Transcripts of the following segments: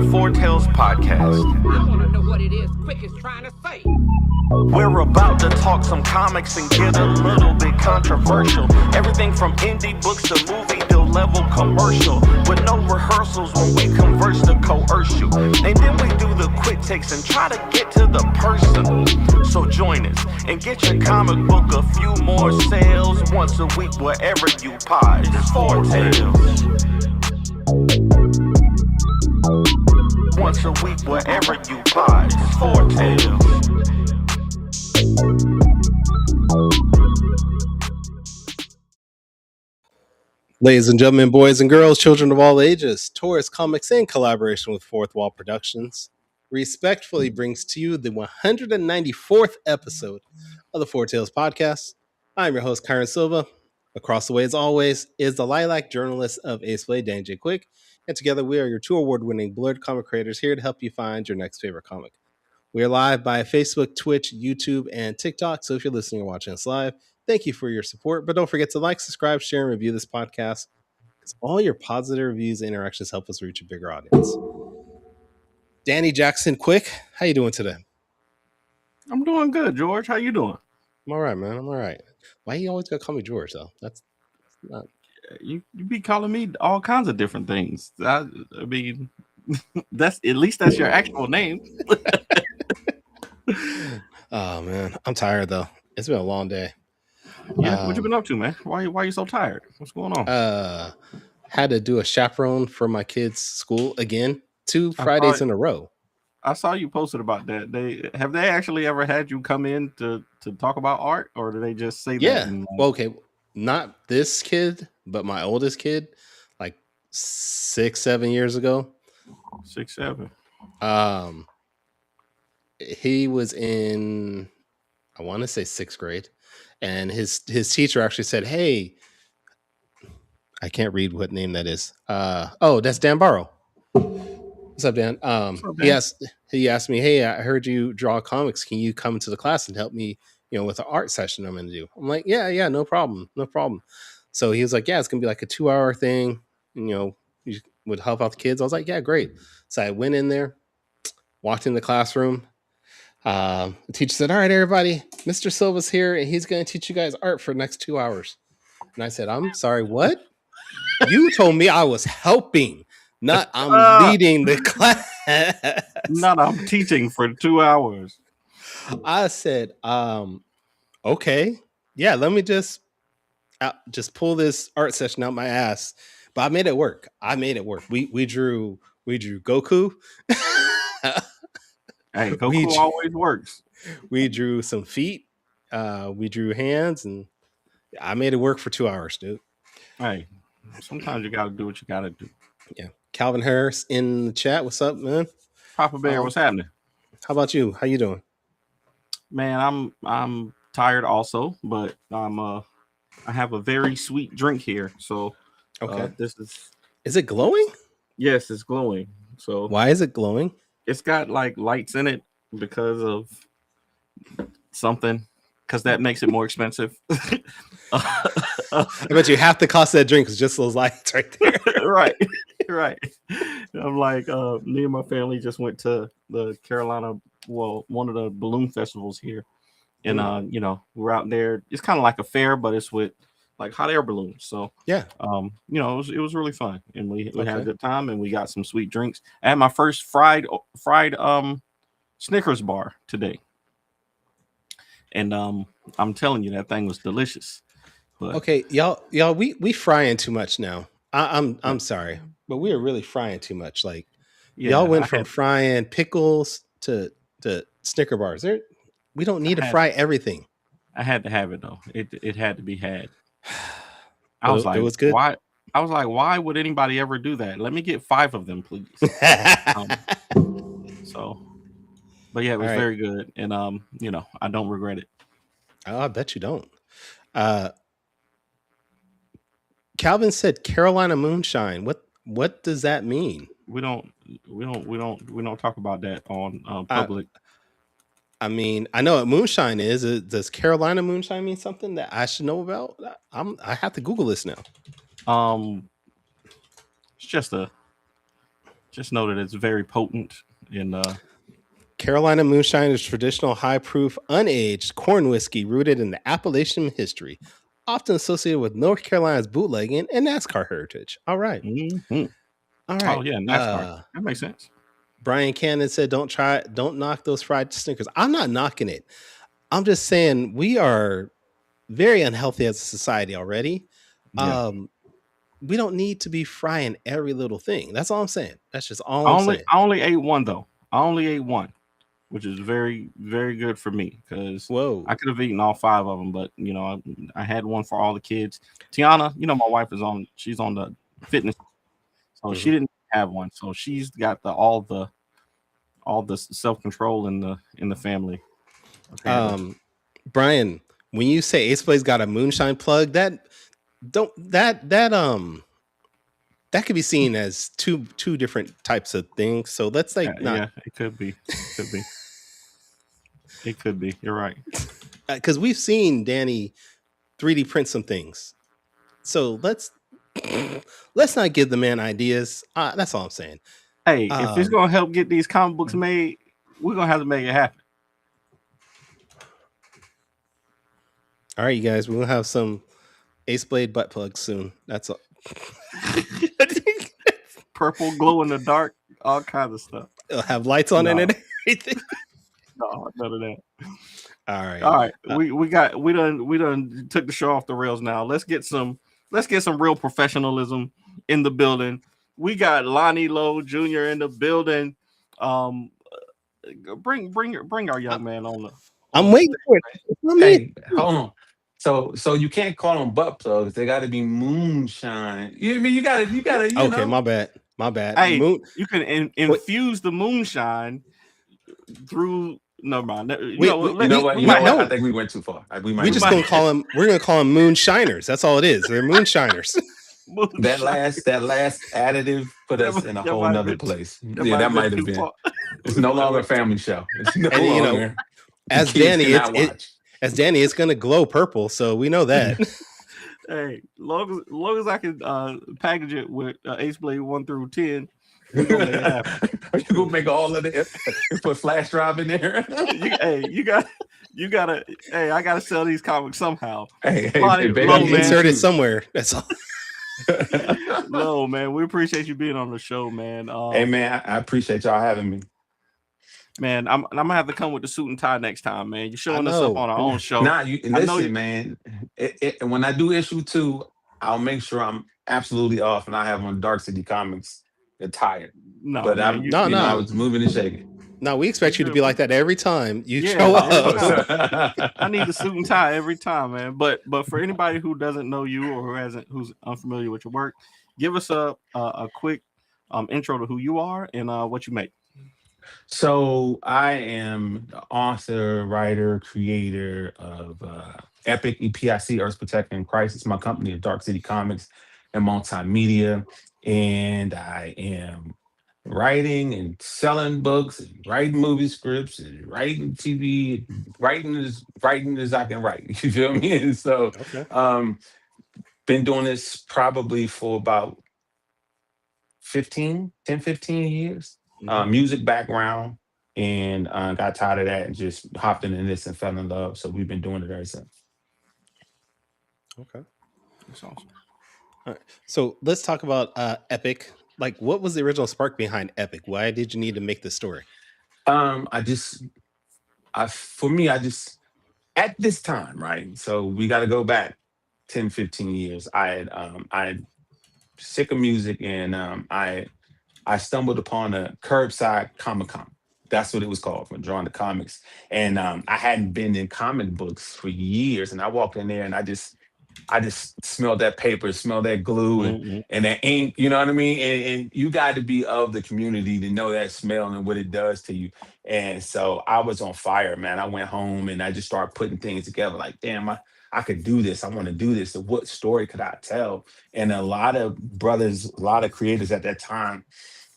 the Four Tales podcast. I want to know what it is Quick is trying to say. We're about to talk some comics and get a little bit controversial. Everything from indie books to movie to level commercial. With no rehearsals when we converse to coerce you. And then we do the quick takes and try to get to the person. So join us and get your comic book a few more sales once a week wherever you pod. It's Four Tales. Once a week wherever you pod. It's Four Tales. Ladies and gentlemen, boys and girls, children of all ages, Taurus Comics in collaboration with Fourth Wall Productions respectfully brings to you the 194th episode of the Four Tales podcast. I'm your host, Kyron Silva. Across the way, as always, is the lilac journalist of Ace Blade, Dan J. Quick, and together we are your two award-winning blurred comic creators here to help you find your next favorite comic. We are live by Facebook, Twitch, YouTube, and TikTok, so if you're listening or watching us live, thank you for your support, but don't forget to like, subscribe, share, and review this podcast because all your positive reviews and interactions help us reach a bigger audience. Danny Jackson Quick, how you doing today? I'm doing good, George. How you doing? I'm all right, man. I'm all right. Why you always gotta call me George, though? That's not... You be calling me all kinds of different things. I mean, that's at least that's your actual name. Oh, man. I'm tired, though. It's been a long day. Yeah, what you been up to, man? Why are you so tired? What's going on? Had to do a chaperone for my kids' school again, 2 Fridays in a row. I saw you posted about that. Have they actually ever had you come in to talk about art, or do they just say that? Yeah. Well, okay, not this kid, but my oldest kid, like 6-7 years ago. 6-7. He was in, I want to say 6th grade, and his teacher actually said, "Hey," I can't read what name that is. That's Dan Barrow. What's up, Dan? What's up, Dan? He asked me, "Hey, I heard you draw comics. Can you come to the class and help me, with the art session I'm going to do?" I'm like, yeah, no problem. So he was like, "Yeah, it's going to be like a 2-hour thing. You would help out the kids." I was like, "Yeah, great." So I went in there, walked in the classroom. The teacher said, "All right, everybody, Mr. Silva's here, and he's going to teach you guys art for the next 2 hours." And I said, "I'm sorry, what? You told me I was helping, not I'm leading the class." Not I'm teaching for 2 hours. I said, okay, yeah, let me just pull this art session out my ass. But I made it work. We drew Goku. Hey, Goku always works. We drew some feet. We drew hands, and I made it work for 2 hours, dude. Hey, sometimes you got to do what you got to do. Yeah. Calvin Harris in the chat. What's up, man? Papa Bear, what's happening? How about you? How you doing? Man, I'm tired also, but I have a very sweet drink here. So okay, this is it glowing? Yes, it's glowing. So why is it glowing? It's got like lights in it because of something, because that makes it more expensive. I bet you half the cost of that drink is just those lights right there. Right. I'm like, me and my family just went to the Carolina, one of the balloon festivals here. And, we're out there. It's kind of like a fair, but it's with like hot air balloons. So, yeah, it was really fun. And we had a good time, and we got some sweet drinks. I had my first fried Snickers bar today. And I'm telling you, that thing was delicious. But okay, y'all, we frying too much now. I'm sorry, but we are really frying too much. Like, y'all went from frying pickles to Snicker bars. We don't need to fry everything. I had to have it though. It had to be had. It was good. Why? I was like, why would anybody ever do that? Let me get 5 of them, please. But yeah, it was very good, and I don't regret it. Oh, I bet you don't. Calvin said Carolina moonshine. What does that mean? We don't talk about that on public. I mean, I know what moonshine is. Does Carolina moonshine mean something that I should know about? I have to Google this now. It's just Just know that it's very potent. And Carolina Moonshine is traditional, high proof, unaged corn whiskey rooted in the Appalachian history, often associated with North Carolina's bootlegging and NASCAR heritage. All right. Mhm. All Oh right. yeah, NASCAR. That makes sense. Brian Cannon said, don't knock those fried Snickers. I'm not knocking it. I'm just saying we are very unhealthy as a society already. Yeah. We don't need to be frying every little thing. That's all I'm saying. That's just all I I'm only saying. I only ate one though. I only ate one, which is very very good for me because Whoa. I could have eaten all five of them, but I had one for all the kids. Tiana, my wife she's on the fitness, so she Mhm. didn't have one, so she's got all the self control in the family. Apparently, Brian, when you say Ace Play's got a moonshine plug, don't that could be seen as two different types of things. So let's yeah, not yeah, it could be, it could be. You're right. because we've seen Danny 3D print some things. So let's not give the man ideas. That's all I'm saying. Hey, if it's Um, gonna help get these comic books made, we're gonna have to make it happen. all right, you guys, we're gonna have some Ace Blade butt plugs soon. That's all. Purple, glow in the dark, all kinds of stuff. It'll have lights on it No. and everything. No, none of that. All right. All right, we done took the show off the rails. Now let's get some real professionalism in the building. We got Lonnie Lowe Jr. in the building. Bring our young man on the. I'm waiting for it. It's not me. Hey, hold on. So you can't call them butt plugs. They got to be moonshine. You mean you gotta Okay, my bad. Hey, Moon. you can infuse the moonshine through. No mind. We might what? know. I think we went too far. We just gonna call them. We're gonna call them moonshiners. That's all it is. They're moonshiners. that last additive put us in a whole nother place. That might have been. It's no longer a family show. It's no And, longer. as Danny, it's gonna glow purple. So we know that. Hey, long as I can package it with Ace Blade 1 through 10. Are you gonna make all of it? Put flash drive in there. you gotta. Hey, I gotta sell these comics somehow. Hey, baby, insert it somewhere. That's all. No, man, we appreciate you being on the show, man. Hey, man, I appreciate y'all having me. Man, I'm gonna have to come with the suit and tie next time, man. You're showing us up on our own show. Nah, listen, man. When I do issue 2, I'll make sure I'm absolutely off, and I have on Dark City Comics attire. No, but man, I was moving and shaking. No, we expect you to be like that every time you show up. I need the suit and tie every time, man. But for anybody who doesn't know you or who's unfamiliar with your work, give us a quick intro to who you are and what you make. So I am the author, writer, creator of Epic EPIC Earth Protecting Crisis. My company is Dark City Comics and Multimedia, and I am writing and selling books, and writing movie scripts, and writing TV, writing as I can write. You feel me? And so, been doing this probably for about 15 years. Music background, and got tired of that and just hopped into this and fell in love. So we've been doing it ever since. Okay, that's awesome. All right, so let's talk about Epic. Like, what was the original spark behind Epic? Why did you need to make this story? I just at this time, right? So we got to go back 10, 15 years. I had sick of music, and I stumbled upon a curbside Comic-Con. That's what it was called, from Drawing the Comics. And I hadn't been in comic books for years. And I walked in there and I just smelled that paper, smelled that glue and that ink, you know what I mean? And you got to be of the community to know that smell and what it does to you. And so I was on fire, man. I went home and I just started putting things together like, damn, I could do this. I want to do this. So what story could I tell? And a lot of brothers, a lot of creators at that time,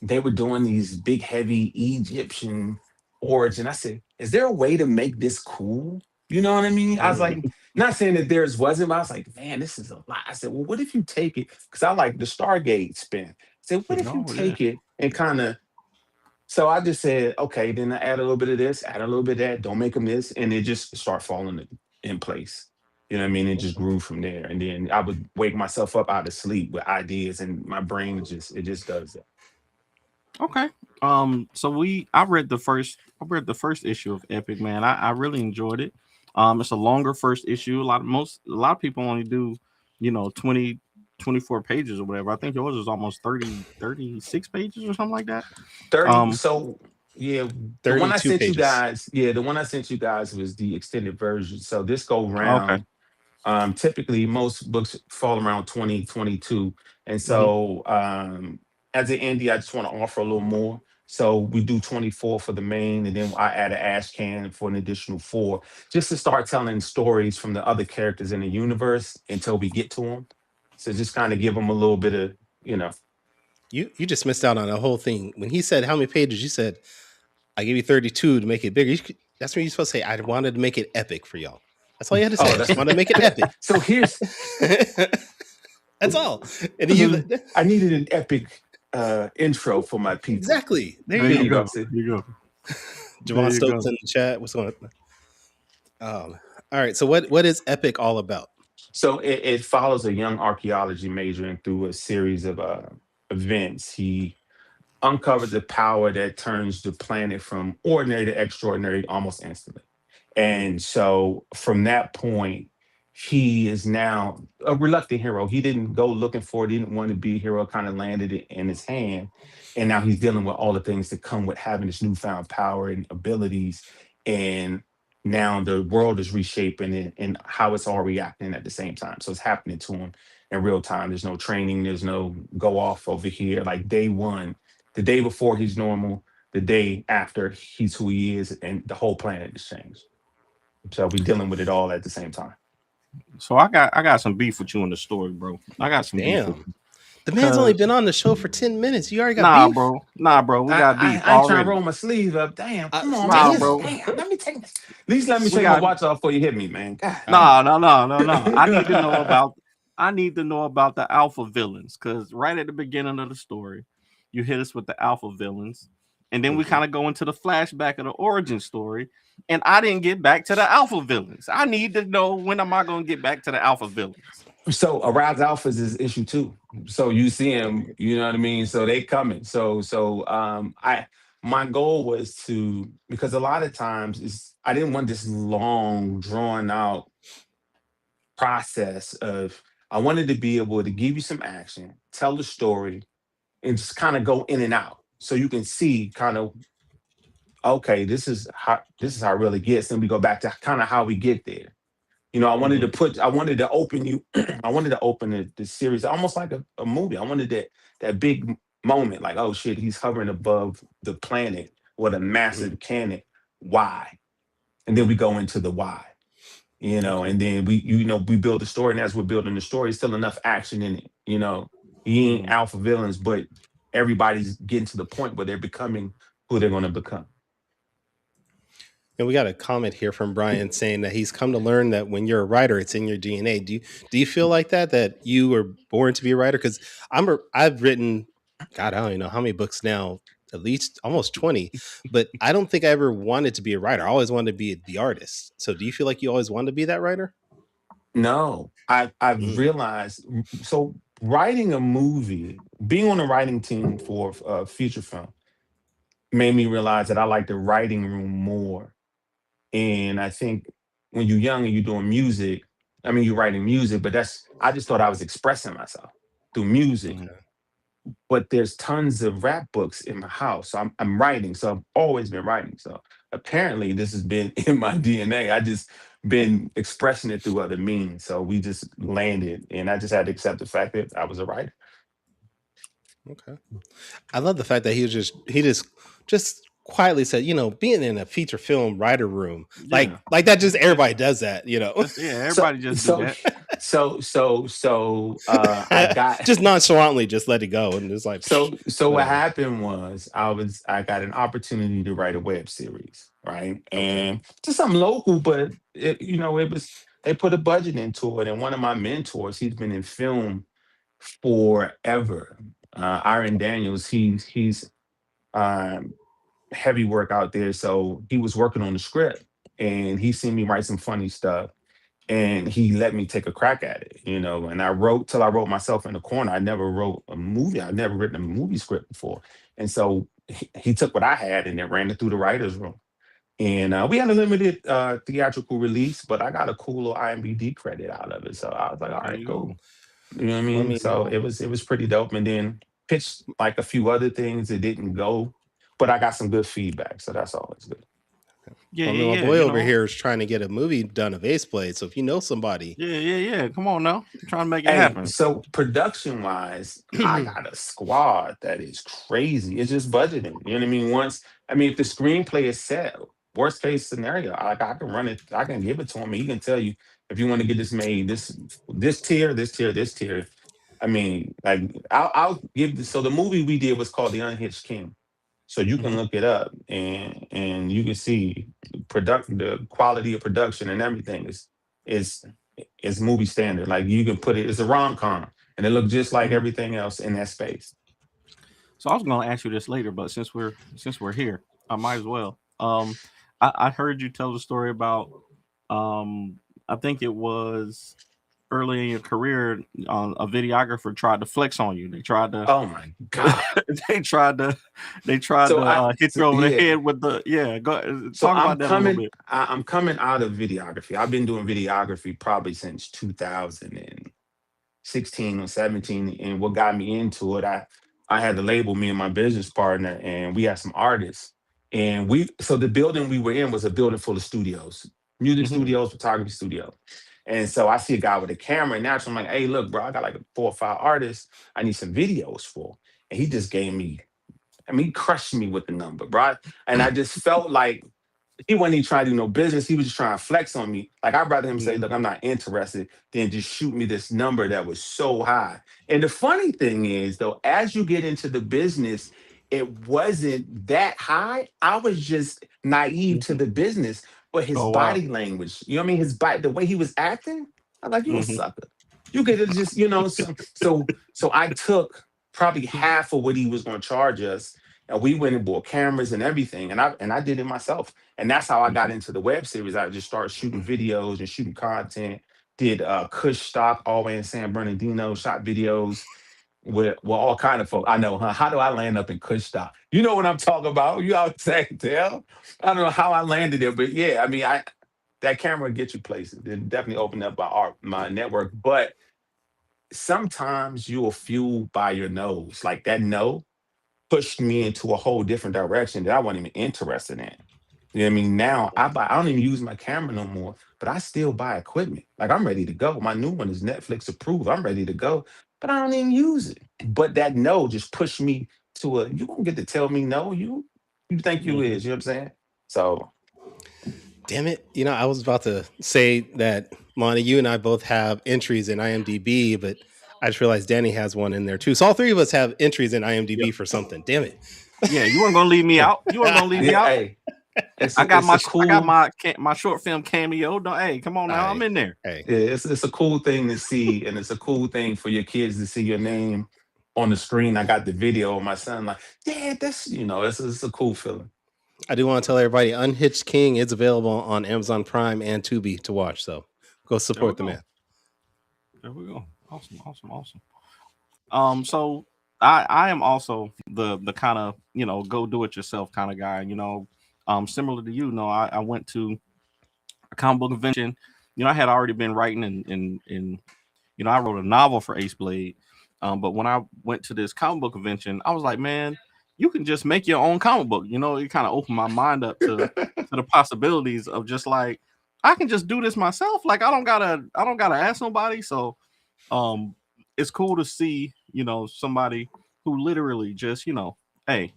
they were doing these big, heavy Egyptian origin. I said, is there a way to make this cool? You know what I mean? I was like, not saying that theirs wasn't, but I was like, man, this is a lot. I said, well, what if you take it? Because I like the Stargate spin. I said, what if you take it and kind of. So I just said, okay, then I add a little bit of this, add a little bit of that, don't make them this, and it just start falling in place. You know what I mean? It just grew from there, and then I would wake myself up out of sleep with ideas, and my brain just does that. Okay. So I read the first issue of Epic, man. I really enjoyed it. It's a longer first issue. A lot of people only do, 20 24 pages or whatever. I think yours is almost 36 pages or something like that. 30. Um, So yeah, the one I 32 sent you pages. guys, yeah, the one I sent you guys was the extended version. So this go okay. round. Typically, most books fall around 2022. And Hmm. so, as an indie, I just want to offer a little more. So we do 24 for the main, and then I add an ash can for an additional four, just to start telling stories from the other characters in the universe until we get to them. So just kind of give them a little bit of, you know. You just missed out on the whole thing. When he said how many pages, you said I gave you 32 to make it bigger. That's when you're supposed to say I wanted to make it epic for y'all. That's all you had to say. Oh, I just that's wanted to make it epic. so. Here's That's all. And then you I needed an epic intro for my people. exactly. There There you There go. you you go. go. See. There you go. There Javon you Stokes go. in the chat. What's going on? All right. So what is epic all about? So it follows a young archaeology majoring through a series of events. He uncovers the power that turns the planet from ordinary to extraordinary almost instantly. Mm, And so from that point, he is now a reluctant hero. He didn't go looking for it, he didn't want to be a hero, kind of landed it in his hand. And now he's dealing with all the things that come with having this newfound power and abilities. And now the world is reshaping and how it's all reacting at the same time. So it's happening to him in real time. There's no training, there's no go off over here. Like day one, the day before he's normal, the day after he's who he is, and the whole planet has changed. So we dealing with it all at the same time. So I got some beef with you in the story, bro. I got some beef with damn. you. The man's only Cause been on the show for 10 minutes. You already got beef? nah, bro, we got beef I ain't trying to already. roll my sleeve up. Damn, come on, man. Nah, Damn. bro, Damn, let me take this. At least let me we take my got watch off before you hit me, man. God Oh, damn. no. I need to know about the alpha villains because right at the beginning of the story, you hit us with the alpha villains, and then we mhm. kind of go into the flashback of the origin story, and I didn't get back to the alpha villains. I need to know when am I going to get back to the alpha villains? So aroused alphas is issue two. So you see him, you know what I mean? So they coming. So I my goal was to, because a lot of times is I didn't want this long drawn out process of, I wanted to be able to give you some action, tell the story, and just kind of go in and out. So you can see kind of, okay, this is how it really gets. Then we go back to kind of how we get there. Mhm. I wanted to open you, I wanted to open the series almost like a movie. I wanted that big moment, like, oh shit, he's hovering above the planet with a Mhm. massive cannon. Why? And then we go into the why, Okay. and then we build the story, and as we're building the story, there's still enough action in it. He ain't Mhm. alpha villains, but everybody's getting to the point where they're becoming who they're going to become. And we got a comment here from Brian saying that he's come to learn that when you're a writer, it's in your DNA. Do you feel like that you were born to be a writer? Because I've written, God, I don't even know how many books now, at least almost 20. But I don't think I ever wanted to be a writer. I always wanted to be the artist. So do you feel like you always wanted to be that writer? No, I've Mm, realized, so writing a movie, being on the writing team for a feature film made me realize that I like the writing room more. And I think when you're young and you're doing music, I mean, you're writing music, but I just thought I was expressing myself through music. okay. But there's tons of rap books in my house. So I'm writing. So I've always been writing. So apparently this has been in my DNA. I just been expressing it through other means. So we just landed, and I just had to accept the fact that I was a writer. Okay. I love the fact that he just quietly said, being in a feature film writer room, Yeah, like that, just everybody does that. yeah. So Everybody just do so that. I got. Just nonchalantly just let it go and it's like So what whatever. happened was I got an opportunity to write a web series, right? Okay. And just something local, but it was, they put a budget into it. And one of my mentors, he's been in film forever. Aaron Daniels, he's um, heavy work out there. So he was working on the script and he seen me write some funny stuff and he let me take a crack at it, and I wrote till I wrote myself in the corner. I never wrote a movie. I'd never written a movie script before. And so he took what I had and then ran it through the writer's room. And we had a limited theatrical release, but I got a cool little IMDb credit out of it. So I was like, all There right, you cool. go. You know what I Well, I mean? mean, So it was pretty dope. And then pitched like a few other things that didn't go, but I got some good feedback. So that's always good. Yeah, I mean, my yeah, yeah. boy over here is trying to get a movie done of Ace Blade. So if you know somebody, Yeah, yeah, yeah. Come on now, I'm trying to make it Hey, happen. so production wise, I got a squad that is crazy. It's just budgeting. You know what I mean? If the screenplay is set, worst case scenario, I can run it. I can give it to him. He can tell you if you want to get this made, this tier, this tier, this tier. I'll give. So the movie we did was called The Unhitched King. So you can Mhm. look it up and you can see the quality of production and everything is is movie standard. Like you can put it, it's a rom com, and it looked just like Mhm. everything else in that space. So I was going to ask you this later, but since we're here, I might as well. I heard you tell the story about um, I think it was early in your career, a videographer tried to flex on you. They tried to Oh my god! they tried to they tried So to hit you over the yeah, head with the yeah. Go so talk about that a little bit. I'm coming out of videography. I've been doing videography probably since 2016 or 17. And what got me into it, I had to label, me and my business partner, and we had some artists. And so the building we were in was a building full of studios, music Hmm. studios, photography studios. And so I see a guy with a camera, and naturally I'm like, hey, look, bro, I got like 4 or 5 artists I need some videos for. And he just gave me, he crushed me with the number, bro. And I just felt like he wasn't even trying to do no business. He was just trying to flex on me. Like I'd rather him say, Hmm. "Look, I'm not interested," than just shoot me this number that was so high. And the funny thing is, though, as you get into the business, it wasn't that high. I was just naive to Hmm. the business, but his Oh wow. body language, you know what I mean? His body, the way he was acting, I'm like, you a Hmm. sucker. You could have just, so I took probably half of what he was going to charge us, and we went and bought cameras and everything, and I did it myself, and that's how I got into the web series. I just started shooting videos and shooting content. Did Kush stock all the way in San Bernardino, shot videos with all kind of folks. I know, huh? How do I land up in Kush stock? You know what I'm talking about? You out there tell? I don't know how I landed there, but yeah, I that camera get you places. It definitely opened up my network. But sometimes you'll fuel by your nose. Like that no pushed me into a whole different direction that I wasn't even interested in. You know what I mean? Now I don't even use my camera no more, but I still buy equipment. Like I'm ready to go. My new one is Netflix approved. I'm ready to go, but I don't even use it. But that no just pushed me to you won't get to tell me no. You think you Hmm. is, you know what I'm saying? So damn it. I was about to say that, Monty, you and I both have entries in IMDb, but I just realized Danny has one in there too. So all three of us have entries in Yep. IMDb for something. Damn it. Yeah, you weren't gonna leave me out. You weren't gonna leave me yeah, out. hey, it's I a, got it's my a sh- I got cool my short film cameo. Don't, hey, come on now, I'm I in there. hey. yeah, it's a cool thing to see, and it's a cool thing for your kids to see your name on the screen. I got the video of my son, like, yeah, that's it's a cool feeling. I do want to tell everybody Unhitched King is available on Amazon Prime and Tubi to watch. So go There we support the go. man. There we go. Awesome, awesome, awesome. So I am also the kind of go do it yourself kind of guy. Similar to you. No, I went to a comic book convention. I had already been writing and I wrote a novel for Ace Blade. But when I went to this comic book convention, I was like, man, you can just make your own comic book. It kind of opened my mind up to the possibilities of just like I can just do this myself. Like I don't gotta ask nobody. So um it's cool to see somebody who literally just hey,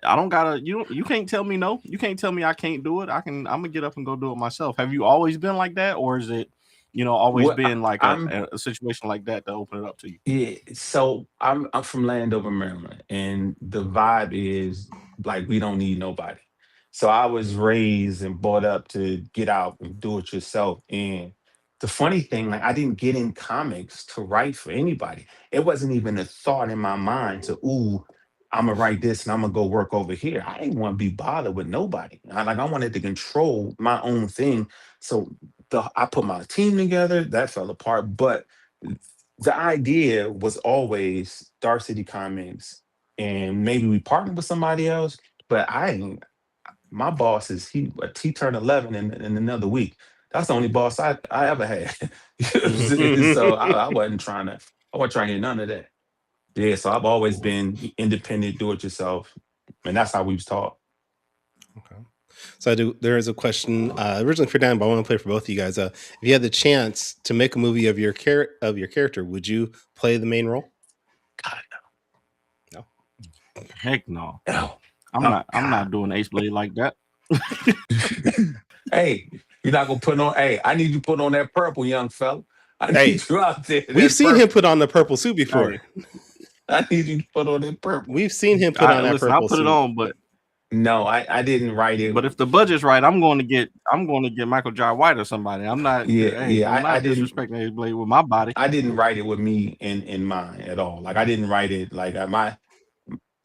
I don't gotta you can't tell me no, you can't tell me I can't do it. I'm gonna get up and go do it myself. Have you always been like that, or is it always What been like a, I'm a situation like that to open it up to you? Yeah, so I'm from Landover, Maryland, and the vibe is like we don't need nobody. So I was raised and brought up to get out and do it yourself. And the funny thing, like I didn't get in comics to write for anybody. It wasn't even a thought in my mind to, ooh, I'm gonna write this and I'm gonna go work over here. I didn't want to be bothered with nobody. I wanted to control my own thing. So I put my team together. That fell apart, but the idea was always Dark City Comics, and maybe we partnered with somebody else. But I ain't. My boss is he turned 11 in another week. That's the only boss I ever had. You know what I'm saying? So I wasn't trying to hear none of that. Yeah, so I've always been independent, do it yourself, and that's how we was taught. Okay. So there is a question originally for Dan, but I want to play for both of you guys. If you had the chance to make a movie of your character, would you play the main role? God, No. Heck no. no. I'm not doing Ace Blade like that. Hey, you're not gonna put on. Hey, I need you to put on that purple, young fella. I need Hey, you out there. We've seen him put on the purple suit before. Hey. I need you to put on that purple. We've seen him put on that Listen, purple I'll put suit. it on, but No, I didn't write it. But if the budget's right, I'm going to get Michael Jai White or somebody. I'm not. I'm not disrespecting Ace Blade with my body. I didn't write it with me in mind at all. Like I didn't write it like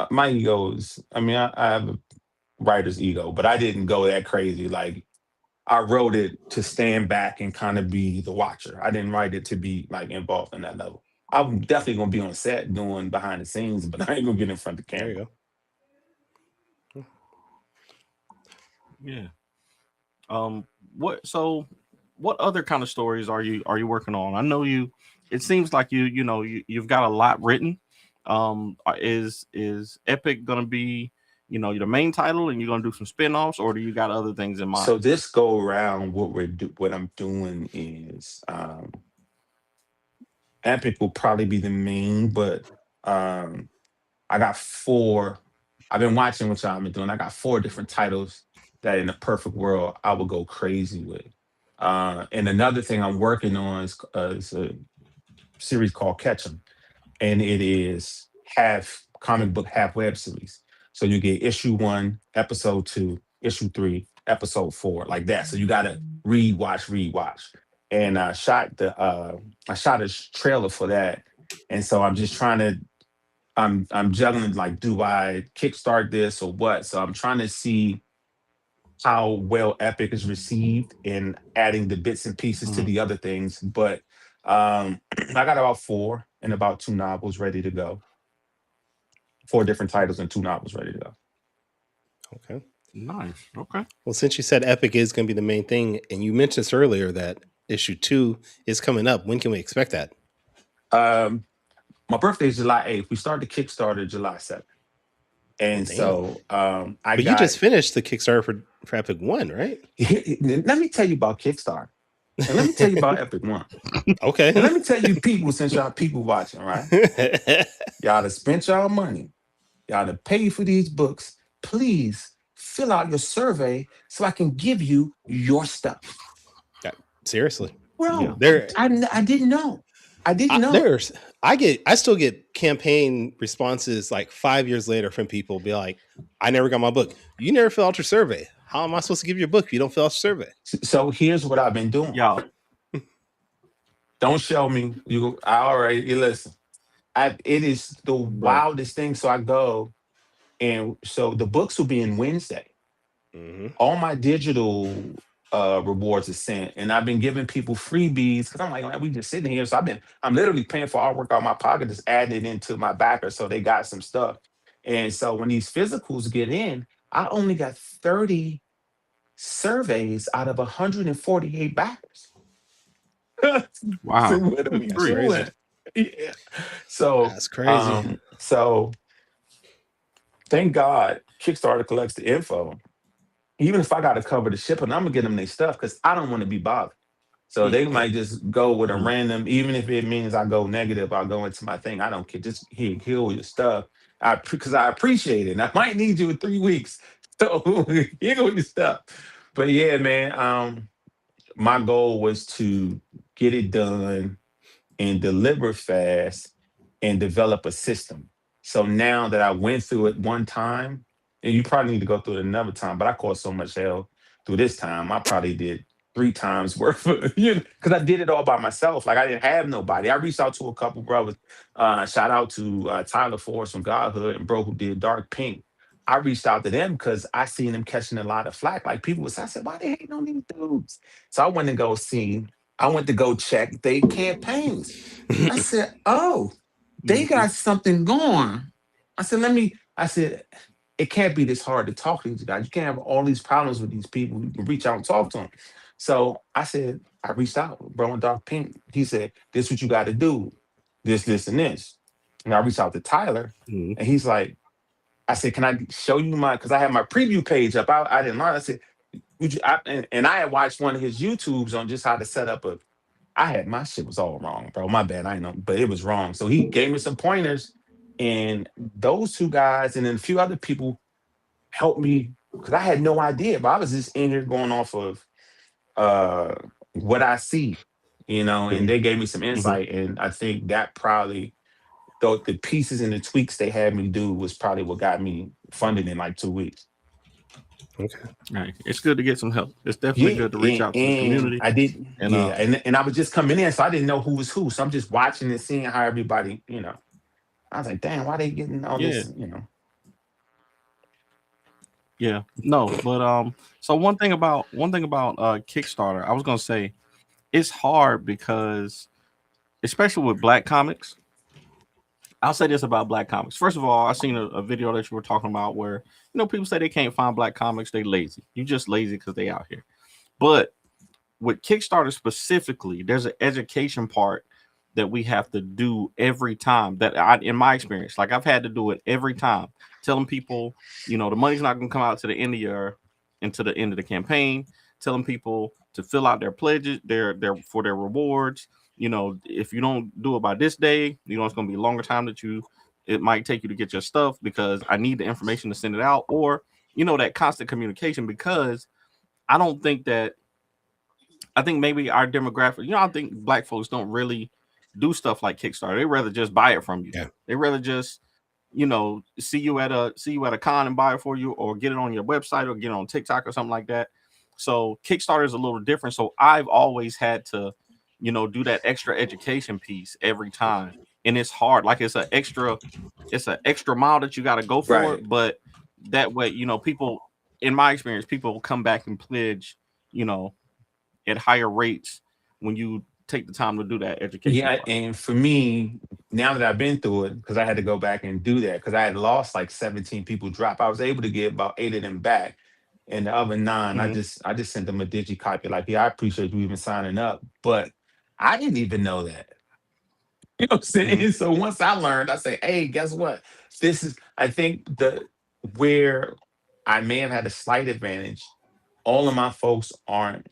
my ego is. I mean, I have a writer's ego, but I didn't go that crazy. Like I wrote it to stand back and kind of be the watcher. I didn't write it to be like involved in that level. I'm definitely gonna be on set doing behind the scenes, but I ain't gonna get in front of the camera. There you go. Yeah. What other kind of stories are you working on? I know it seems like you've got a lot written. Is Epic gonna be the main title and you're gonna do some spin-offs, or do you got other things in mind? So this go around, what I'm doing is Epic will probably be the main, but I got 4. I've been watching what y'all been doing. I got 4 different titles that in a perfect world I would go crazy with. And another thing I'm working on is a series called Catch 'em, and it is half comic book, half web series. So you get issue 1, episode 2, issue 3, episode 4, like that. So you gotta read, watch. And I shot a trailer for that, and so I'm just trying to. I'm juggling, like, do I kickstart this or what? So I'm trying to see how well Epic is received and adding the bits and pieces to the other things. But I got about 4 and about 2 novels ready to go. 4 different titles and 2 novels ready to go. Okay. Nice. Okay. Well, since you said Epic is going to be the main thing, and you mentioned this earlier that issue 2 is coming up, when can we expect that? My birthday is July 8th. We started the Kickstarter July 7th. And so But you just finished the Kickstarter for Epic 1, right? Let me tell you about Kickstarter. And let me tell you about Epic 1. Okay. And let me tell you, people, since y'all people watching, right? Y'all have spent y'all money. Y'all have paid for these books. Please fill out your survey so I can give you your stuff. Seriously. Bro, I didn't know. I didn't know. I still get campaign responses like 5 years later from people be like, I never got my book. You never fill out your survey. How am I supposed to give you a book if you don't fill out your survey? So here's what I've been doing. Y'all. Don't show me. All right, you listen. It is the wildest thing. So I go, and so the books will be in Wednesday. Mm-hmm. All my digital rewards are sent, and I've been giving people freebies because I'm like, man, we just sitting here. So I'm literally paying for artwork out of my pocket, just adding it into my backer, so they got some stuff. And so when these physicals get in, I only got 30 surveys out of 148 backers. Wow. So what are we doing? Yeah. So that's crazy. So thank God Kickstarter collects the info. Even if I got to cover the shipping, I'm gonna get them their stuff because I don't want to be bothered. So they might just go with a random, even if it means I go negative, I'll go into my thing. I don't care. Just here your stuff. Because I appreciate it. And I might need you in 3 weeks. So here go your stuff. But yeah, man, my goal was to get it done and deliver fast and develop a system. So now that I went through it one time, and you probably need to go through it another time, but I caused so much hell through this time. I probably did 3 times worth of, because I did it all by myself. Like I didn't have nobody. I reached out to a couple brothers. Shout out to Tyler Forrest from Godhood and bro who did Dark Pink. I reached out to them because I seen them catching a lot of flack. Like people was, I said, why they hating on these dudes? So I went to go check they campaigns. I said, oh, they got something going. I said, it can't be this hard to talk to these guys. You can't have all these problems with these people. You can reach out and talk to them. So I said, I reached out, bro, in Dark Pink. He said, this what you got to do. This, and this. And I reached out to Tyler, and he's like, I said, can I show you because I had my preview page up. I didn't learn. I said, and I had watched one of his YouTubes on just how to set up I had my shit was all wrong, bro. My bad. I know, but it was wrong. So he gave me some pointers, and those 2 guys and then a few other people helped me because I had no idea. But I was just in here going off of uh what I see, and they gave me some insight. And I think that probably the pieces and the tweaks they had me do was probably what got me funded in like 2 weeks. Okay. Right. It's good to get some help. It's definitely good to reach out to the community. I did, And and I was just coming in, so I didn't know who was who. So I'm just watching and seeing how everybody, I was like, damn, why they getting all this, Yeah. No, but so one thing about Kickstarter, I was gonna say it's hard because especially with Black comics. I'll say this about Black comics. First of all, I seen a video that you were talking about where people say they can't find Black comics, they lazy. You just lazy because they out here. But with Kickstarter specifically, there's an education part that we have to do every time. In my experience, like I've had to do it every time, telling people, the money's not going to come out to the end of the campaign. Telling people to fill out their pledges, their for their rewards. If you don't do it by this day, it's going to be a longer time it might take you to get your stuff because I need the information to send it out, or that constant communication. Because I think maybe our demographic, I think Black folks don't really do stuff like Kickstarter. They rather just buy it from you. Yeah. They rather just, see you at a con and buy it for you, or get it on your website, or get it on TikTok or something like that. So Kickstarter is a little different. So I've always had to, do that extra education piece every time. And it's hard. Like it's an extra mile that you got to go for. Right. But that way, people, in my experience, people come back and pledge, at higher rates when you take the time to do that education. Yeah, and for me, now that I've been through it, because I had to go back and do that, because I had lost like 17 people drop. I was able to get about 8 of them back. And the other 9, I just sent them a digi copy. Like, yeah, I appreciate you even signing up. But I didn't even know that. You know what I'm saying? So once I learned, I say, hey, guess what? I think where I may have had a slight advantage, all of my folks aren't,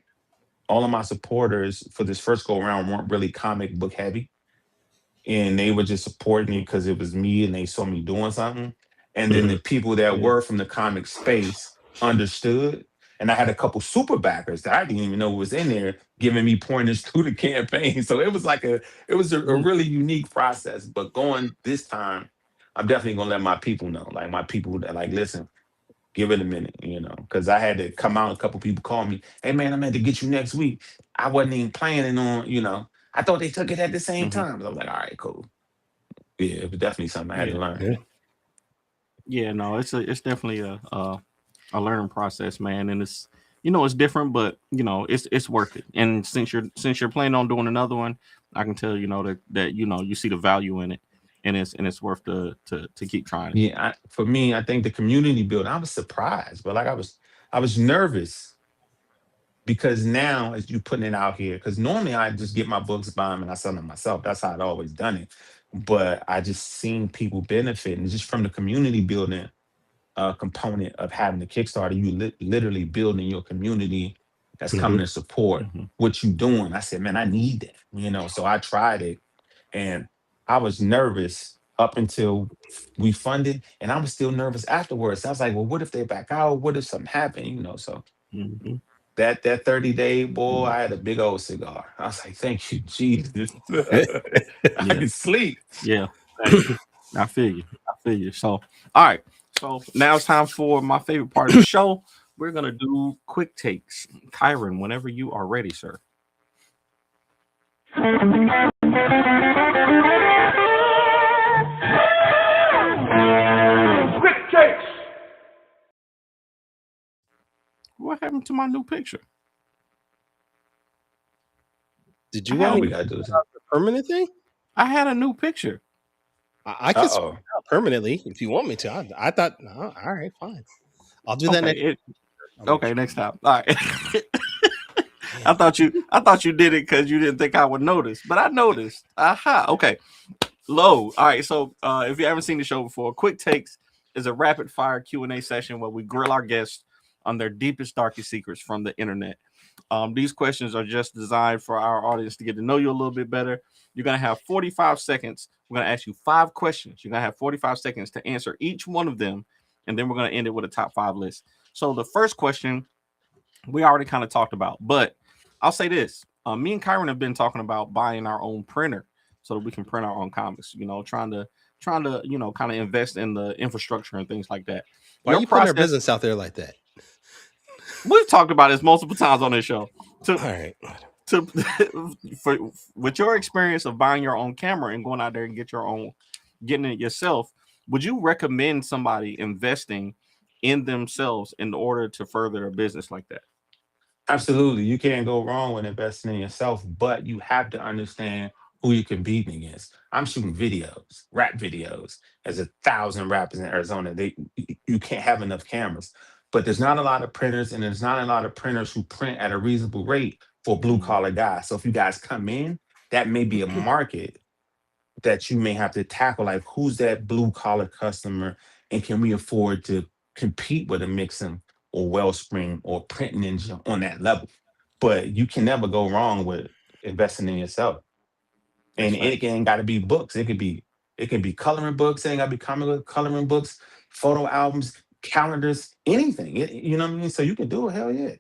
all of my supporters for this first go around weren't really comic book heavy. And they were just supporting me because it was me and they saw me doing something. And then the people that were from the comic space understood. And I had a couple super backers that I didn't even know was in there giving me pointers through the campaign. So it was a really unique process. But going this time, I'm definitely gonna let my people know. Like my people that like, listen, give it a minute, because I had to come out. A couple people called me, hey man, I'm meant to get you next week. I wasn't even planning on, I thought they took it at the same time. I was like, all right, cool. Yeah, it was definitely something I had to learn. Yeah, no, it's definitely a learning process, man, and it's it's different, but it's worth it. And since you're planning on doing another one, I can tell that you see the value in it, and it's worth to keep trying. Yeah, for me, I think the community building, I was surprised, but like I was nervous because now as you putting it out here, because normally I just get my books, buy them, and I sell them myself. That's how I'd always done it. But I just seen people benefit, and just from the community building component of having the Kickstarter, you literally building your community that's coming to support what you doing. I said, man, I need that, so I tried it, and I was nervous up until we funded, and I was still nervous afterwards. I was like, well, what if they back out? What if something happened? So that 30-day, boy, I had a big old cigar. I was like, thank you, Jesus. I can sleep. Yeah. I feel you. So, all right. So now it's time for my favorite part of the show. We're gonna do quick takes. Kyron, whenever you are ready, sir. Quick takes. What happened to my new picture? Did you How want we me gotta do to this. the permanent thing? I had a new picture. I can switch Uh-oh. it out permanently if you want me to. I thought, no, all right, fine. I'll do that Okay, next. I'll make okay, sure. next time. All right. I thought you did it because you didn't think I would notice, but I noticed. Aha. Okay. Low. All right. So if you haven't seen the show before, Quick Takes is a rapid fire Q&A session where we grill our guests on their deepest, darkest secrets from the internet. These questions are just designed for our audience to get to know you a little bit better. You're going to have 45 seconds. We're going to ask you 5 questions. You're going to have 45 seconds to answer each one of them. And then we're going to end it with a top 5 list. So the first question we already kind of talked about, but I'll say this. Me and Kyron have been talking about buying our own printer so that we can print our own comics, trying to, kind of invest in the infrastructure and things like that. Why are you putting our business out there like that? We've talked about this multiple times on this show. All right. With your experience of buying your own camera and going out there and getting it yourself, would you recommend somebody investing in themselves in order to further a business like that? Absolutely. You can't go wrong with investing in yourself, but you have to understand who you're competing against. I'm shooting videos, rap videos. There's 1,000 rappers in Arizona. You can't have enough cameras. But there's not a lot of printers, and there's not a lot of printers who print at a reasonable rate for blue collar guys. So if you guys come in, that may be a market that you may have to tackle. Like, who's that blue collar customer, and can we afford to compete with a Mixon or Wellspring or Print Ninja on that level? But you can never go wrong with investing in yourself. And it ain't got to be books. It can be coloring books. It ain't got to be coloring books, photo albums, calendars, anything. You know what I mean? So you can do it. Hell yeah.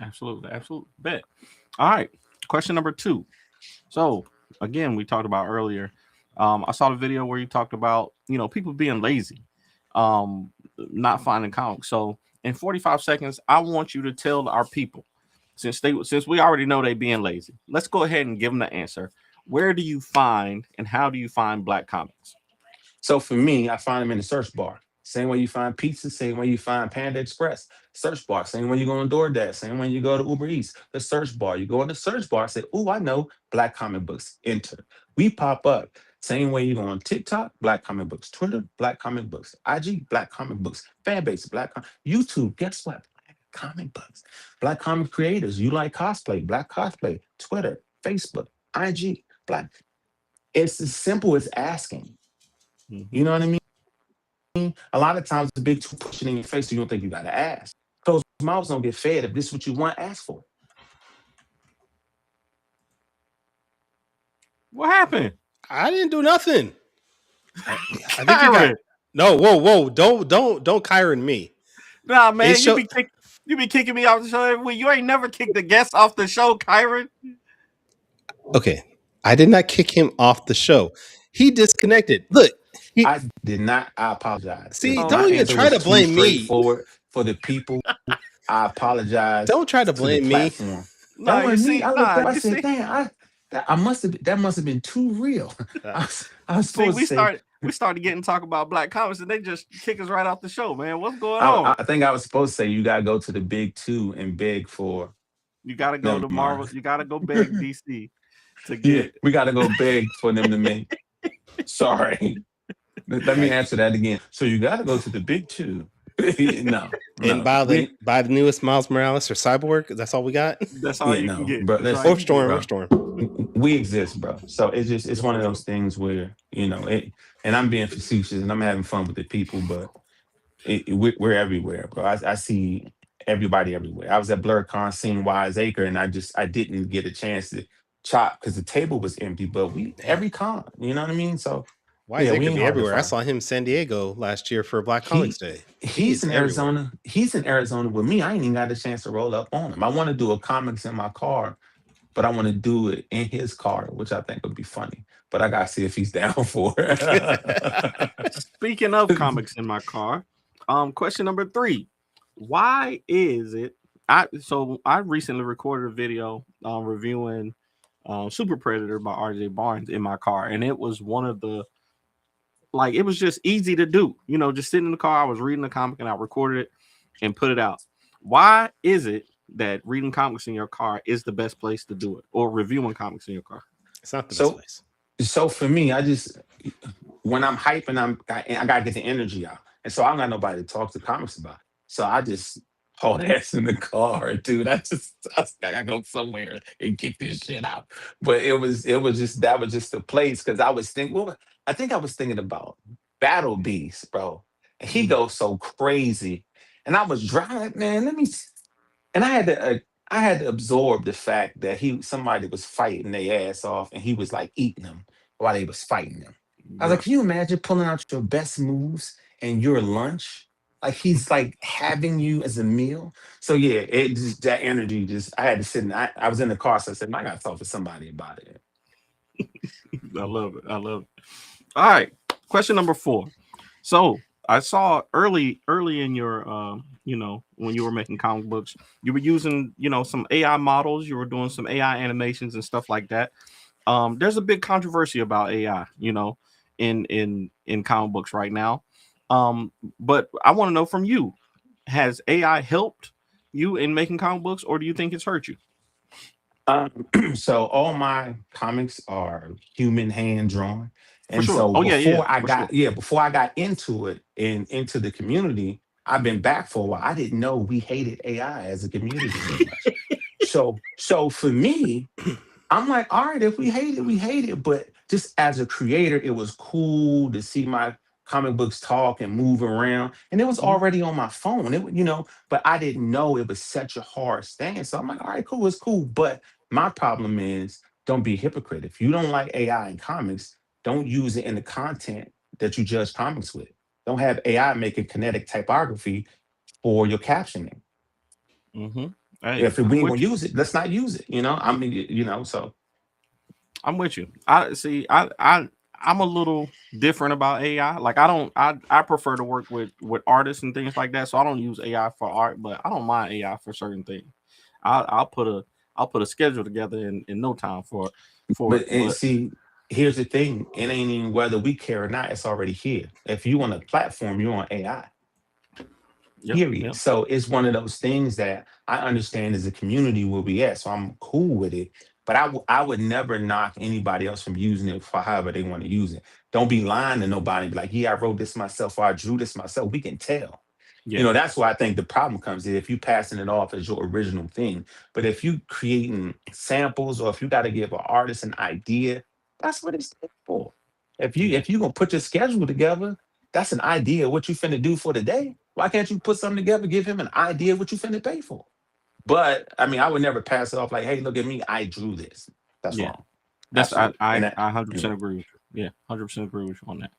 Absolutely. Bet. All right. Question number 2. So again, we talked about earlier. I saw the video where you talked about, people being lazy, not finding comics. So in 45 seconds, I want you to tell our people, since we already know they being lazy, let's go ahead and give them the answer. Where do you find and how do you find black comics? So for me, I find them in the search bar. Same way you find pizza, same way you find Panda Express. Search bar. Same way you go on DoorDash. Same way you go to Uber Eats. The search bar. You go in the search bar, say, "Oh, I know Black comic books." Enter. We pop up. Same way you go on TikTok, Black comic books. Twitter, Black comic books. IG, Black comic books. Fanbase, YouTube. Guess what? Black comic books. Black comic creators. You like cosplay? Black cosplay. Twitter, Facebook, IG, Black. It's as simple as asking. You know what I mean? A lot of times the big two push it in your face, so you don't think you gotta ask. Closed mouths don't get fed. If this is what you want, ask for it. What happened? I didn't do nothing. I think you got Kyron. no. Whoa! Don't Kyron me. Nah, man, It show- you be kicking me off the show every week. You ain't never kicked the guest off the show, Kyron. Okay, I did not kick him off the show. He disconnected. Look, I did not. I apologize. see, If don't my even answer try was to too blame me. straightforward for the people, I apologize. Don't try to the blame me. platform. Nah, That wasn't me. I looked up. I you said, see- "Damn, that must have been too real." I was See, supposed to say. we started getting talk about black comics, and they just kick us right off the show, man. What's going on? I think I was supposed to say you gotta go to the big two and beg for. You gotta go Never to Marvel. mind. You gotta go beg DC to Yeah, get. we gotta go beg for them to make. Sorry. Let me answer that again. So you got to go to the big two. no, And buy the newest Miles Morales or Cyborg. That's all we got. That's all you can get. bro. That's all Or you can get. Storm. We exist, bro. So it's one of those things where it. And I'm being facetious and I'm having fun with the people, but we're everywhere, bro. I see everybody everywhere. I was at BlurCon seeing Wise Acre, and I didn't get a chance to chop because the table was empty. But every con, you know what I mean? So. Why is we it ain't be hard to everywhere? I find. saw him in San Diego last year for Black Comics Day. He's in everywhere. Arizona. He's in Arizona with me. I ain't even got a chance to roll up on him. I want to do a comics in my car, but I want to do it in his car, which I think would be funny. But I gotta see if he's down for it. Speaking of comics in my car, question number 3. Why is it? I recently recorded a video reviewing Super Predator by RJ Barnes in my car, and it was one of the it was just easy to do. Just sitting in the car, I was reading the comic and I recorded it and put it out. Why is it that reading comics in your car is the best place to do it, or reviewing comics in your car? It's not the best So place. so for me, I just when I'm hyping, I gotta get the energy out, and so I don't got nobody to talk to comics about. So I just haul ass in the car, dude. I gotta go somewhere and get this shit out. But it was just that was just the place because I was thinking. Well, I think I was thinking about Battle Beast, bro. And he Mm. goes so crazy, and I was driving, like, man. And I had to absorb the fact that somebody was fighting their ass off, and he was like eating them while they was fighting them. I was like, Yep. can you imagine pulling out your best moves and your lunch? Like he's like having you as a meal. So yeah, it just that energy just I had to sit in I was in the car, so I said, "Man, I gotta talk to somebody about it." I love it. I love it. All right. Question number 4. So I saw early in your when you were making comic books, you were using, some AI models, you were doing some AI animations and stuff like that. There's a big controversy about AI, in comic books right now. But I want to know from you, has AI helped you in making comic books, or do you think it's hurt you? So all my comics are human hand drawn. For And sure. so Oh yeah, yeah, for sure. before I got into it and into the community, I've been back for a while. I didn't know we hated AI as a community that much. So for me, I'm like, all right, if we hate it, we hate it. But just as a creator, it was cool to see my comic books talk and move around. And it was Mhm. already on my phone. But I didn't know it was such a hard stand. So I'm like, all right, cool, it's cool. But my problem is don't be a hypocrite. If you don't like AI in comics, don't use it in the content that you judge comics with. Don't have AI making kinetic typography for your captioning. Mhm. Hey, If we I'm ain't with gonna you. use it, let's not use it. I mean, so I'm with you. I see. I'm a little different about AI. Like I don't. I prefer to work with artists and things like that. So I don't use AI for art, but I don't mind AI for certain things. I'll put a schedule together in no time for it. And But see, here's the thing: it ain't even whether we care or not. It's already here. If you want a platform, you're on AI. yep, Period. yep, So it's one of those things that I understand as a community where we at. So I'm cool with it. But I would never knock anybody else from using it for however they want to use it. Don't be lying to nobody. Be like, yeah, I wrote this myself or I drew this myself. We can tell. yeah, That's why I think the problem comes in if you passing it off as your original thing. But if you creating samples or if you got to give an artist an idea, that's what it's there for. If you yeah, if you gonna put your schedule together, that's an idea of what you finna do for the day. Why can't you put something together, give him an idea of what you finna pay for? But I mean, I would never pass it off like, hey, look at me, I drew this. That's yeah. wrong. That's I Absolutely. I And that, I 100% anyway. agree with you. Yeah, 100% agree with you on that.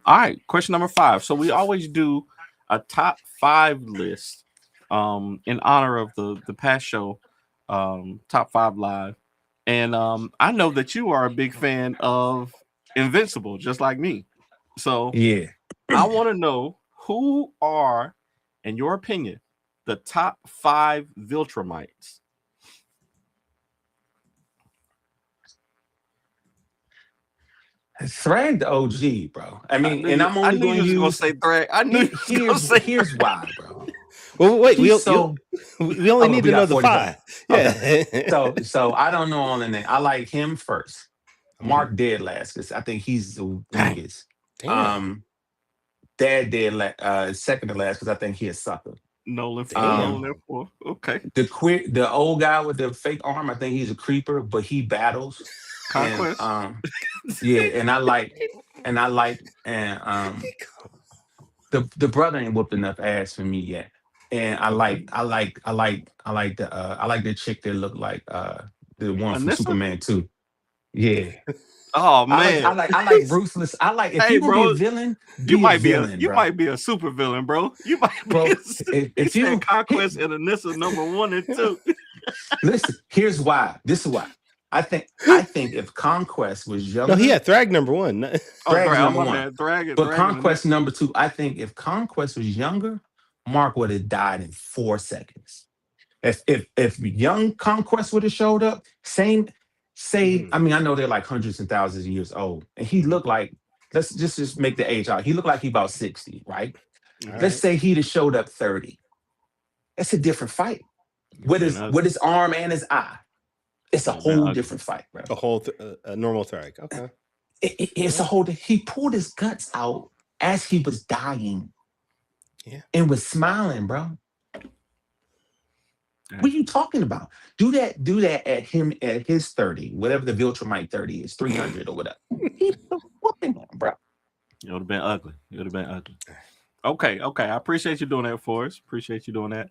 All right, question number 5. So we always do a top 5 list in honor of the past show, top 5 live. And I know that you are a big fan of Invincible, just like me. So Yeah. I want to know who are, in your opinion, the top 5 Viltrumites. Thrag the OG, bro. I I mean, knew and you. I'm I only knew gonna you was gonna use say Thrag. I knew you was gonna here's say here's why, bro. Well, wait, He's so we only oh, need we to know got the 40 seconds. 5. Okay. Yeah. So I don't know all the name. I like him first. Mhm. Mark dead last because I think he's the dang. weakest. Damn. Um, Dad dead second to last because I think he a sucker. Damn. Um, Nolan F4. Okay. the old guy with the fake arm, I think he's a creeper, but he battles. And Conquest. yeah, and the brother ain't whooped enough ass for me yet. And Okay. I like the chick that looked like the one from Anissa? Superman 2. Yeah. Oh I like I man. like I like ruthless. I like if Hey you're gonna be a bro, villain, you be a might be a villain, you bro. might be a super villain, bro. You might be Bro, he if said you here, Conquest and Anissa number 1 and 2. listen, here's why. This is why. I think if Conquest was No, he younger, had Thrag number 1. Oh, Thrag's Thrag, number my one. bad. Thrag But and Conquest Anissa. number two, I think if Conquest was younger, Mark would have died in 4 seconds. If young Conquest would have showed up, same say, I mean, I know they're like hundreds and thousands of years old, and he looked like, let's just make the age out. He looked like he about 60, right? All Let's right. say he'd have showed up 30. That's a different fight. With his arm and his eye. It's a whole different fight, bro. A whole a normal Theric. Okay. It's a whole. He pulled his guts out as he was dying. Yeah. And was smiling, bro. What are you talking about? Do that at his 30, whatever the Viltrumite 30 is, 300 or whatever. He put a whooping on him, bro. It would have been ugly. It would have been ugly. Okay. I appreciate you doing that for us. Appreciate you doing that.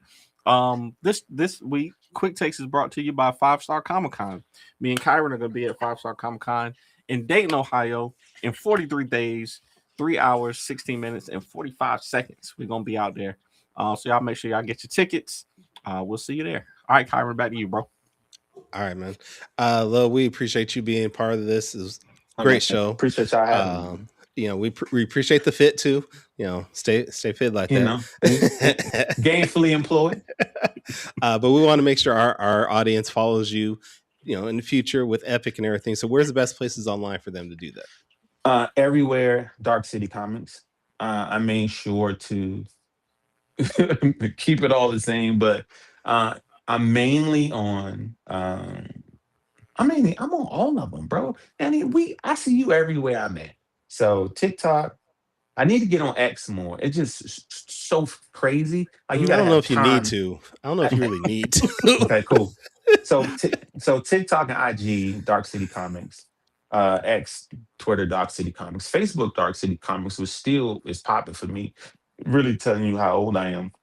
This week, Quick Takes is brought to you by 5 Star Comic Con. Me and Kyron are gonna be at 5 Star Comic Con in Dayton, Ohio, in 43 days, 3 hours, 16 minutes, and 45 seconds. We're gonna be out there. So y'all make sure y'all get your tickets. We'll see you there. All right, Kyron, back to you, bro. All right, man. Lil, we appreciate you being part of this. It was a great show. Appreciate y'all having me. You know, we appreciate the fit too. You know, stay fit like You that. know, gainfully employed. But we want to make sure our audience follows you, you know, in the future with Epic and everything. So where's the best places online for them to do that? Everywhere, Dark City Comics. I made sure to keep it all the same, but I'm mainly on. I'm on all of them, bro. And I see you everywhere I'm at. So TikTok. I need to get on X more. It's just so crazy. Like you I gotta don't know have if you time. need to. I don't know if you really need to. Okay, cool. So TikTok and IG, Dark City Comics, X, Twitter, Dark City Comics, Facebook, Dark City Comics is popping for me. Really telling you how old I am.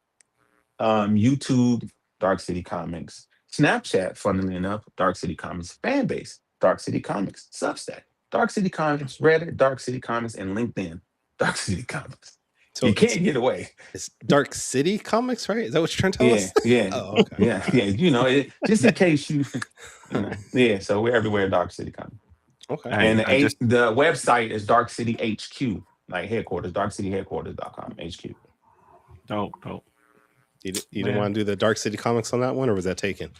YouTube, Dark City Comics, Snapchat, funnily enough, Dark City Comics, Fanbase, Dark City Comics, Substack, Dark City Comics, Reddit, Dark City Comics, and LinkedIn, Dark City Comics. So you can't get away. It's Dark City Comics, right? Is that what you're trying to tell us? Yeah. Oh, okay. Yeah. You know, just in case you know. Yeah. So we're everywhere, Dark City Comics. Okay. And the website is Dark City HQ, like headquarters, darkcityheadquarters.com, HQ. Dope. You didn't want to do the Dark City Comics on that one, or was that taken?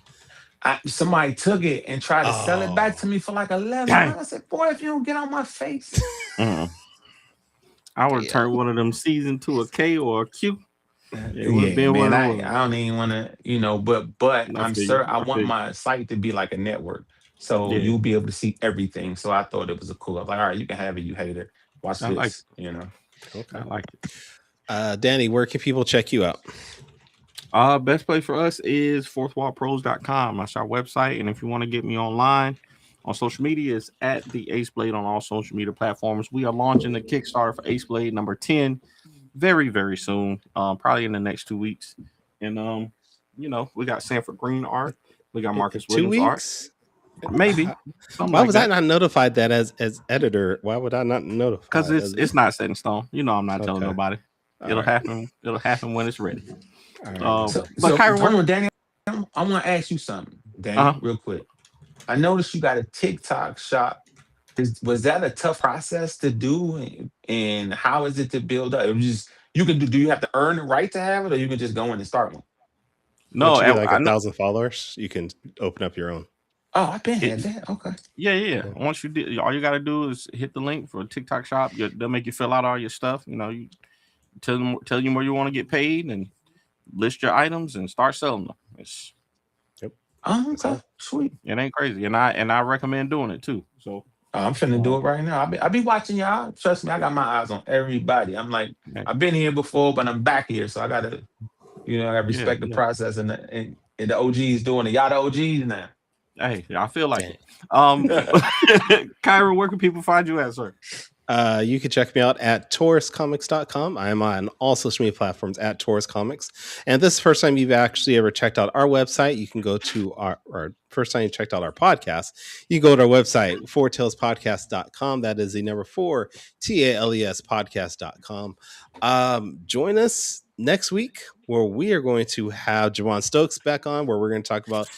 Somebody took it and tried to sell it back to me for like 11. I said, boy, if you don't get on my face. I would have turned one of them C's into a K or a Q. I don't even want to, you know, but I'm sure I want my site to be like a network. So you'll be able to see everything. So I thought it was a cool. I was like, all right, you can have it, you hate it. Watch this, like you know. Okay. I like it. Danny, where can people check you out? Best place for us is fourthwallpros.com. That's our website. And if you want to get me online on social media, it's at the Ace Blade on all social media platforms. We are launching the Kickstarter for Ace Blade number 10 very, very soon. Probably in the next 2 weeks. And you know, we got Sanford Green art. We got Marcus Williams 2 weeks? art. Maybe. Why was I not notified that as editor? Why would I not notify? Because it's not set in stone. You know, I'm not telling nobody. It'll happen. It'll happen when it's ready. But Kyron, Danny, I want to ask you something, Danny, real quick. I noticed you got a TikTok shop. Was that a tough process to do, and how is it to build up? It was just you can do. Do you have to earn the right to have it, or you can just go in and start one? No, once you get like 1,000 followers, you can open up your own. Oh, I've been had that. Okay. Yeah. Once you did, all you got to do is hit the link for a TikTok shop. They'll make you fill out all your stuff. You know, you tell you where you want to get paid and list your items and start selling them. Okay. Sweet. It ain't crazy, and I recommend doing it too. So I'm finna do it right now. I be watching y'all. Trust me, I got my eyes on everybody. I'm like, I've been here before, but I'm back here, so I gotta, you know, I respect the process and the OGs doing it. Y'all the OGs now. Hey, I feel like it. Kyra, where can people find you at, sir? You can check me out at tauruscomics.com. I am on all social media platforms at Taurus Comics. And if this is the first time you've actually ever checked out our website, you can go to our first time you checked out our podcast, you go to our website, fourtalespodcast.com. That is the number 4, TALES podcast.com. Join us next week where we are going to have Javon Stokes back on, where we're going to talk about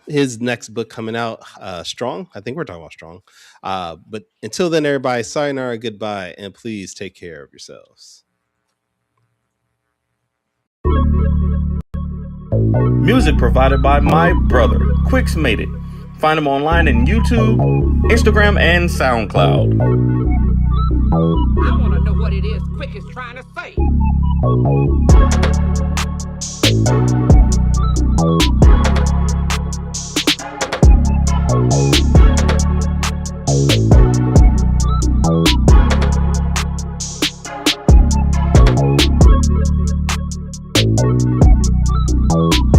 his next book coming out, Strong. I think we're talking about Strong. But until then, everybody, sayonara, goodbye, and please take care of yourselves. Music provided by my brother, Quix Made It. Find him online in YouTube, Instagram, and SoundCloud. I want to know what it is Quick is trying to say. Thank you.